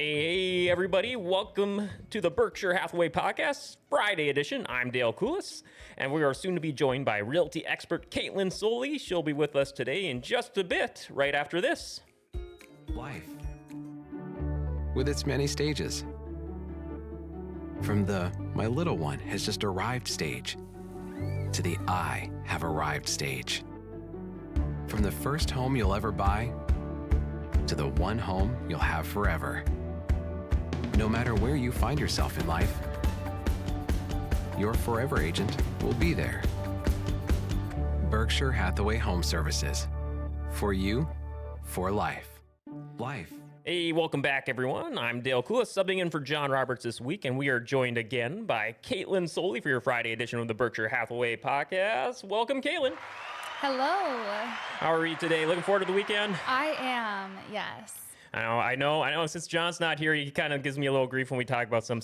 Hey, everybody. Welcome to the Berkshire Hathaway Podcast, Friday edition. I'm Dale Coulis, and we are soon to be joined by realty expert Katlyn Soli. She'll be with us today in just a bit, right after this. Life, with its many stages. From the "my little one has just arrived" stage to the "I have arrived" stage. From the first home you'll ever buy to the one home you'll have forever. No matter where you find yourself in life, your forever agent will be there. Berkshire Hathaway Home Services. For you, for life. Life. Hey, welcome back, everyone. I'm Dale Coulis, subbing in for John Roberts this week, and we are joined again by Katlyn Soli for your Friday edition of the Berkshire Hathaway Podcast. Welcome, Katlyn. Hello. How are you today? Looking forward to the weekend? I am, yes. I know. Since John's not here, he kind of gives me a little grief when we talk about some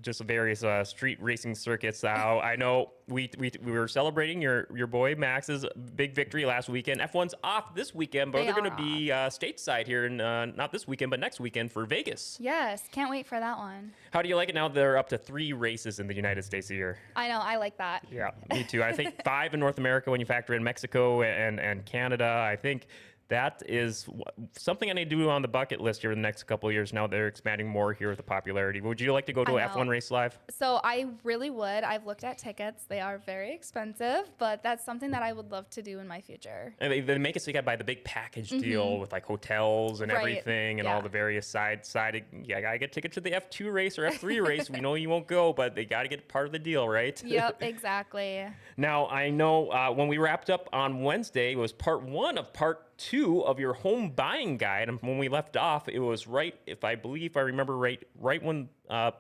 just various street racing circuits. I know we were celebrating your boy Max's big victory last weekend. F1's off this weekend, but they're going to be stateside here, in, not this weekend, but next weekend for Vegas. Yes, can't wait for that one. How do you like it now? They're up to 3 races in the United States a year. I know, I like that. Yeah, me too. I think 5 in North America when you factor in Mexico and Canada. I think that is something I need to do on the bucket list here in the next couple of years. Now they're expanding more here with the popularity. Would you like to go to an F1 race live? So I really would. I've looked at tickets. They are very expensive, but that's something that I would love to do in my future. And they make it so you got to buy the big package deal with like hotels and everything and all the various side. Yeah, I got to get tickets to the F2 race or F3 race. We know you won't go, but they got to get part of the deal, right? Yep, exactly. Now, I know when we wrapped up on Wednesday, it was part 1 of part 2 of your home buying guide, and when we left off, it was if I remember right when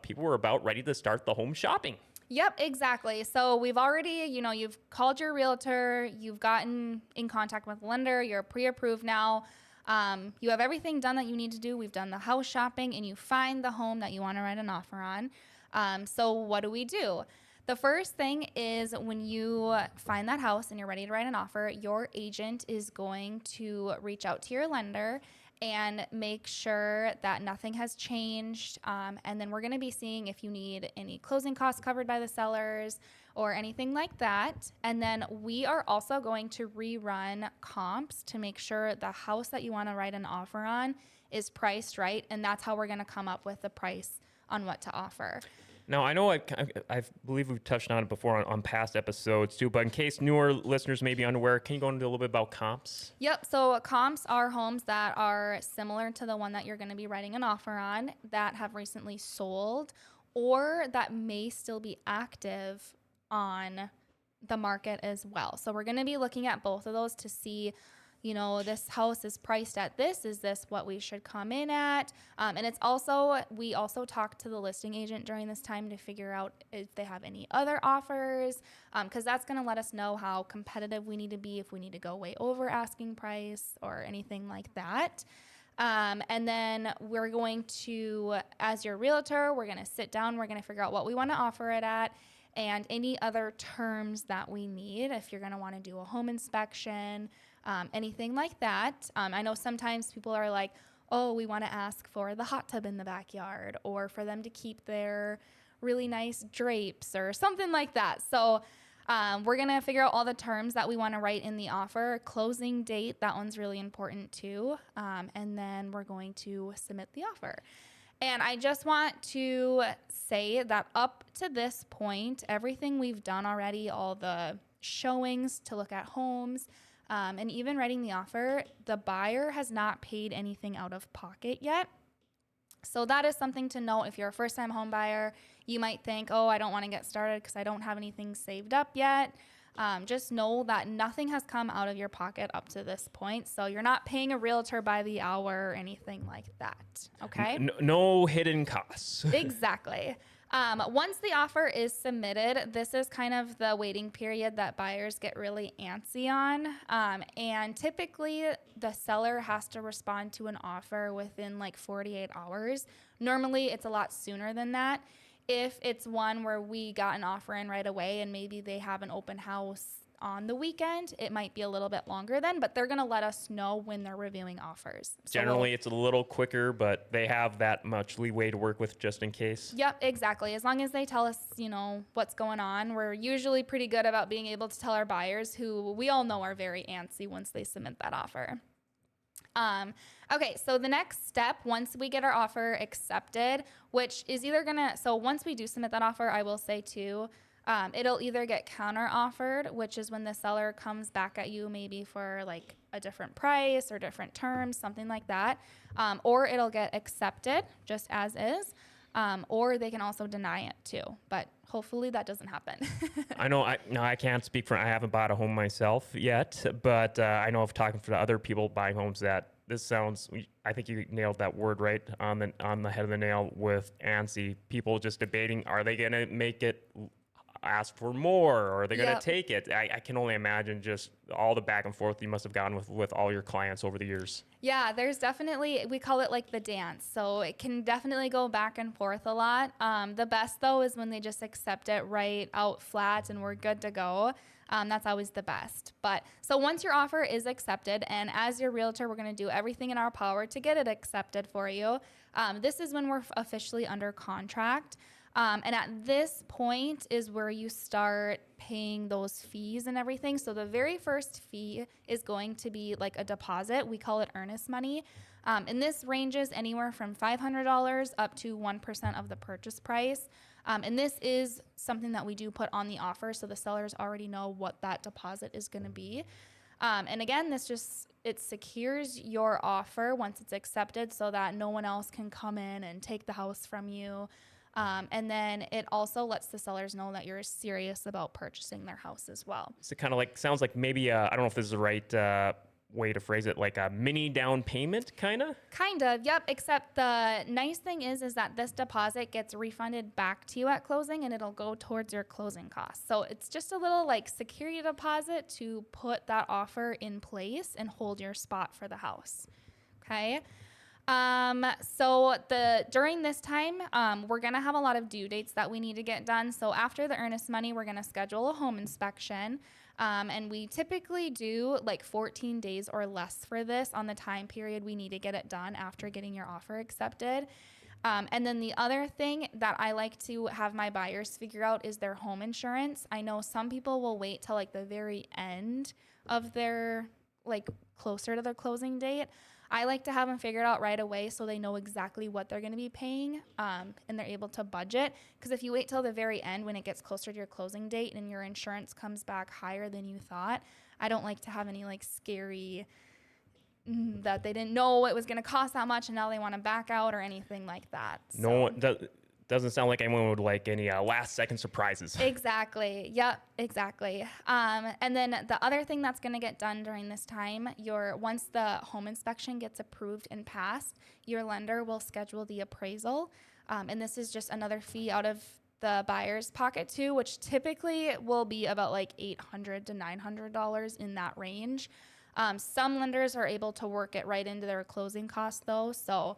people were about ready to start the home shopping. Yep, exactly. So we've already, you've called your realtor, you've gotten in contact with the lender, you're pre-approved now. You have everything done that you need to do. We've done the house shopping, and you find the home that you want to write an offer on. So what do? The first thing is when you find that house and you're ready to write an offer, your agent is going to reach out to your lender and make sure that nothing has changed. And then we're going to be seeing if you need any closing costs covered by the sellers or anything like that. And then we are also going to rerun comps to make sure the house that you want to write an offer on is priced right. And that's how we're going to come up with the price on what to offer. Now, I know I believe we've touched on it before on past episodes too, but in case newer listeners may be unaware, can you go into a little bit about comps? Yep. So comps are homes that are similar to the one that you're going to be writing an offer on that have recently sold or that may still be active on the market as well. So we're going to be looking at both of those to see, this house is priced at this. Is this what we should come in at? And we also talked to the listing agent during this time to figure out if they have any other offers, because that's going to let us know how competitive we need to be, if we need to go way over asking price or anything like that. And then we're going to, as your realtor, we're going to sit down, we're going to figure out what we want to offer it at and any other terms that we need. If you're going to want to do a home inspection, anything like that. I know sometimes people are like, oh, we want to ask for the hot tub in the backyard or for them to keep their really nice drapes or something like that. So we're going to figure out all the terms that we want to write in the offer. Closing date, that one's really important too. And then we're going to submit the offer. And I just want to say that up to this point, everything we've done already, all the showings to look at homes, and even writing the offer, the buyer has not paid anything out of pocket yet. So that is something to note. If you're a first-time home buyer, you might think, oh, I don't want to get started because I don't have anything saved up yet. Just know that nothing has come out of your pocket up to this point. So you're not paying a realtor by the hour or anything like that. Okay? No hidden costs. Exactly. Once the offer is submitted, this is kind of the waiting period that buyers get really antsy on. And typically the seller has to respond to an offer within like 48 hours. Normally it's a lot sooner than that. If it's one where we got an offer in right away and maybe they have an open house on the weekend, it might be a little bit longer then, but they're going to let us know when they're reviewing offers. So Generally, it's a little quicker, but they have that much leeway to work with just in case. Yep, exactly. As long as they tell us, what's going on, we're usually pretty good about being able to tell our buyers, who we all know are very antsy once they submit that offer. Okay, so the next step, once we get our offer accepted, which is either so once we do submit that offer, I will say too, it'll either get counter offered, which is when the seller comes back at you maybe for like a different price or different terms, something like that, or it'll get accepted just as is, or they can also deny it too, but hopefully that doesn't happen. I can't speak for, I haven't bought a home myself yet, but I know of talking to other people buying homes that this sounds, I think you nailed that word right on the head of the nail with antsy. People just debating, are they going to make it ask for more, or are they going to take it? I can only imagine just all the back and forth you must have gone with all your clients over the years. Yeah, there's definitely, we call it like the dance. So it can definitely go back and forth a lot. The best though is when they just accept it right out flat and we're good to go. That's always the best. But so once your offer is accepted, and as your realtor, we're going to do everything in our power to get it accepted for you. This is when we're officially under contract. And at this point is where you start paying those fees and everything. So the very first fee is going to be like a deposit. We call it earnest money. And this ranges anywhere from $500 up to 1% of the purchase price. And this is something that we do put on the offer, so the sellers already know what that deposit is going to be. And again, it secures your offer once it's accepted so that no one else can come in and take the house from you. And then it also lets the sellers know that you're serious about purchasing their house as well. So it kind of like sounds like maybe I don't know if this is the right way to phrase it, like a mini down payment, kind of. Yep. Except the nice thing is that this deposit gets refunded back to you at closing, and it'll go towards your closing costs. So it's just a little like security deposit to put that offer in place and hold your spot for the house. Okay. So during this time, we're going to have a lot of due dates that we need to get done. So after the earnest money, we're going to schedule a home inspection. And we typically do like 14 days or less for this on the time period we need to get it done after getting your offer accepted. And then the other thing that I like to have my buyers figure out is their home insurance. I know some people will wait till like the very end of their, like closer to their closing date. I like to have them figured out right away so they know exactly what they're going to be paying, and they're able to budget. Because if you wait till the very end when it gets closer to your closing date and your insurance comes back higher than you thought, I don't like to have any like scary that they didn't know it was going to cost that much and now they want to back out or anything like that. No one doesn't sound like anyone would like any last second surprises. Exactly. Yep, exactly. And then the other thing that's going to get done during this time, once the home inspection gets approved and passed, your lender will schedule the appraisal. And this is just another fee out of the buyer's pocket too, which typically will be about like $800 to $900 in that range. Some lenders are able to work it right into their closing costs though. So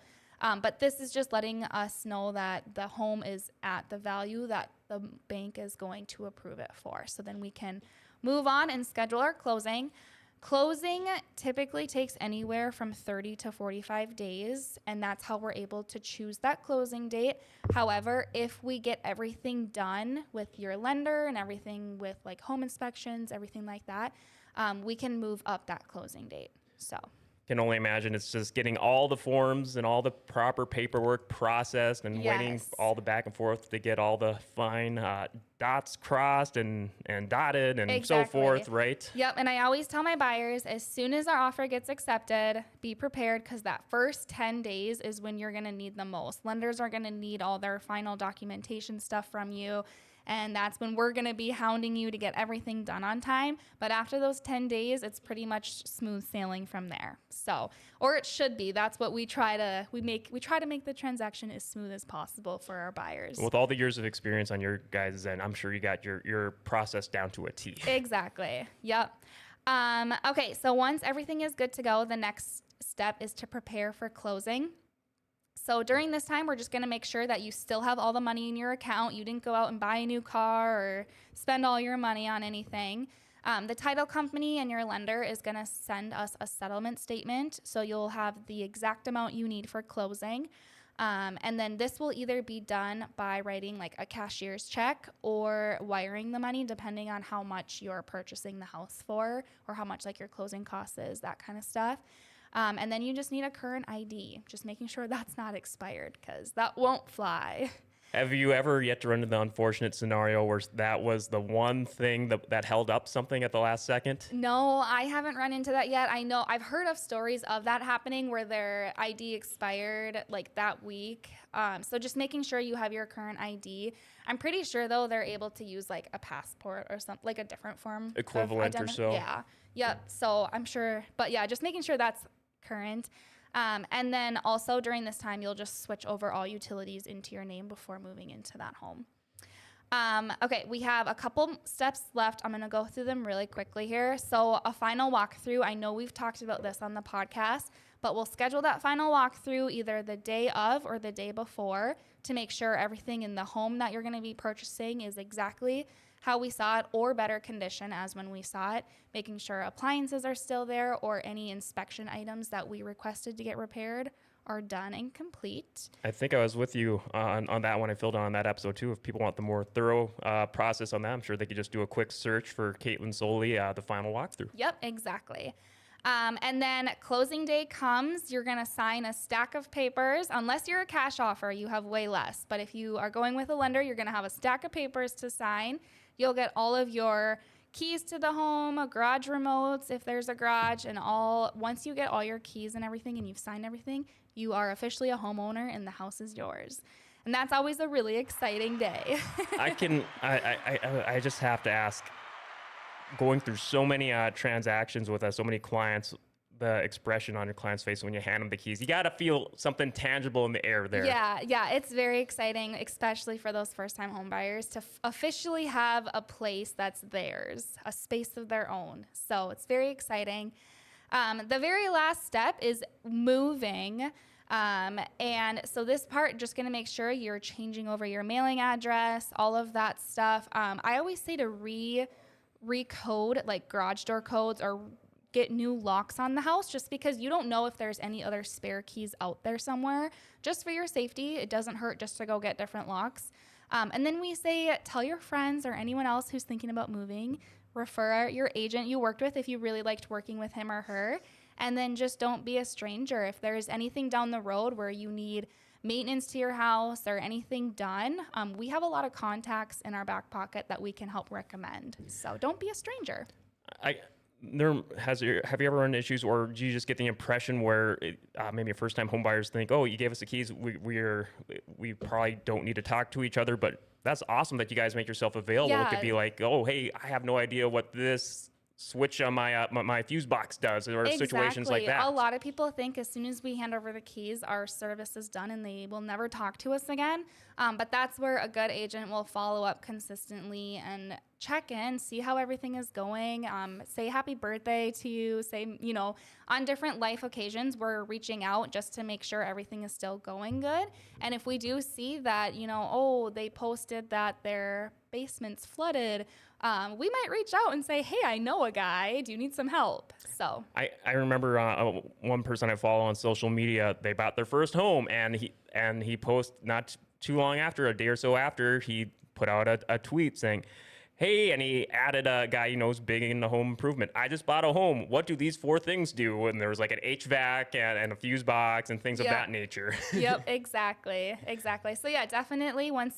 but this is just letting us know that the home is at the value that the bank is going to approve it for. So then we can move on and schedule our closing. Closing typically takes anywhere from 30 to 45 days, and that's how we're able to choose that closing date. However, if we get everything done with your lender and everything with like home inspections, everything like that, we can move up that closing date. So Can only imagine it's just getting all the forms and all the proper paperwork processed and waiting all the back and forth to get all the fine dots crossed and dotted and so forth, right? Yep, and I always tell my buyers, as soon as our offer gets accepted, be prepared because that first 10 days is when you're going to need the most. Lenders are going to need all their final documentation stuff from you. And that's when we're going to be hounding you to get everything done on time. But after those 10 days, it's pretty much smooth sailing from there. So, or it should be. That's what we try to make the transaction as smooth as possible for our buyers. With all the years of experience on your guys' end, I'm sure you got your process down to a T. Exactly. Yep. Okay, so once everything is good to go, the next step is to prepare for closing. So during this time, we're just going to make sure that you still have all the money in your account. You didn't go out and buy a new car or spend all your money on anything. The title company and your lender is going to send us a settlement statement. So you'll have the exact amount you need for closing. And then this will either be done by writing like a cashier's check or wiring the money, depending on how much you're purchasing the house for or how much like your closing cost is, that kind of stuff. And then you just need a current ID, just making sure that's not expired because that won't fly. Have you ever yet to run into the unfortunate scenario where that was the one thing that held up something at the last second? No, I haven't run into that yet. I know I've heard of stories of that happening where their ID expired like that week. So just making sure you have your current ID. I'm pretty sure though they're able to use like a passport or something, like a different form Equivalent of or so. Yeah. Yep. So I'm sure, but yeah, just making sure that's current. And then also during this time, you'll just switch over all utilities into your name before moving into that home. Okay, we have a couple steps left. I'm going to go through them really quickly here. So a final walkthrough. I know we've talked about this on the podcast, but we'll schedule that final walkthrough either the day of or the day before to make sure everything in the home that you're going to be purchasing is exactly how we saw it or better condition as when we saw it, making sure appliances are still there or any inspection items that we requested to get repaired are done and complete. I think I was with you on that one. I filled on that episode too. If people want the more thorough process on that, I'm sure they could just do a quick search for Katlyn Soli, the final walkthrough. Yep, exactly. And then closing day comes, you're going to sign a stack of papers. Unless you're a cash offer, you have way less. But if you are going with a lender, you're going to have a stack of papers to sign. You'll get all of your keys to the home, garage remotes, if there's a garage, and all. Once you get all your keys and everything and you've signed everything, you are officially a homeowner and the house is yours. And that's always a really exciting day. I just have to ask, going through so many transactions with us, so many clients, the expression on your client's face when you hand them the keys, you got to feel something tangible in the air there. Yeah, it's very exciting, especially for those first-time home buyers to officially have a place that's theirs, a space of their own. So it's very exciting. The very last step is moving. And so this part, just going to make sure you're changing over your mailing address, all of that stuff. I always say to recode like garage door codes or get new locks on the house, just because you don't know if there's any other spare keys out there somewhere. Just for your safety, it doesn't hurt just to go get different locks. And then we say, tell your friends or anyone else who's thinking about moving, refer your agent you worked with if you really liked working with him or her. And then just don't be a stranger. If there's anything down the road where you need maintenance to your house or anything done, we have a lot of contacts in our back pocket that we can help recommend. So don't be a stranger. Have you ever run issues, or do you just get the impression where maybe first-time home buyers think, oh, you gave us the keys, we probably don't need to talk to each other, but that's awesome that you guys make yourself available. Yeah. It could be like, oh, hey, I have no idea what this switch on my fuse box does, or situations like that. A lot of people think as soon as we hand over the keys, our service is done and they will never talk to us again. But that's where a good agent will follow up consistently and check in, see how everything is going, say happy birthday to you, say, on different life occasions, we're reaching out just to make sure everything is still going good. And if we do see that, they posted that their basement's flooded, we might reach out and say, hey, I know a guy. Do you need some help? So I remember one person I follow on social media, they bought their first home, and he posted not too long after, a day or so after, he put out a tweet saying, hey, and he added a guy he knows big into home improvement. I just bought a home. What do these 4 things do? And there was like an HVAC and a fuse box and things of that nature. Yep, exactly. So yeah, definitely once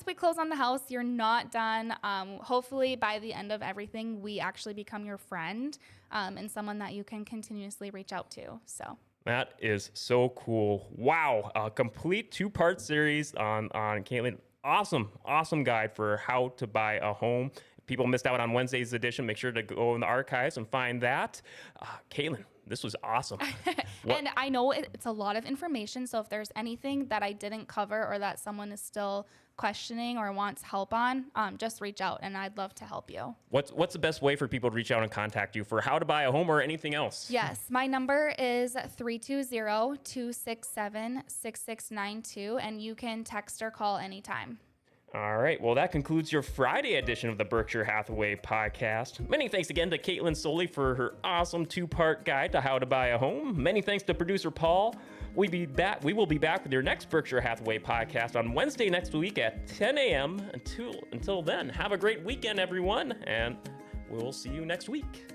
we close on the house, you're not done. Hopefully by the end of everything, we actually become your friend and someone that you can continuously reach out to. So that is so cool. Wow. A complete 2-part series on Katlyn. Awesome guide for how to buy a home. If people missed out on Wednesday's edition, make sure to go in the archives and find that. Katlyn, this was awesome. And I know it's a lot of information, so if there's anything that I didn't cover or that someone is still questioning or wants help on, just reach out and I'd love to help you. What's the best way for people to reach out and contact you for how to buy a home or anything else? Yes, my number is 320-267-6692, and you can text or call anytime. All right. Well, that concludes your Friday edition of the Berkshire Hathaway podcast. Many thanks again to Katlyn Soli for her awesome 2-part guide to how to buy a home. Many thanks to producer Paul. We will be back with your next Berkshire Hathaway podcast on Wednesday next week at 10 a.m. Until then, have a great weekend, everyone, and we'll see you next week.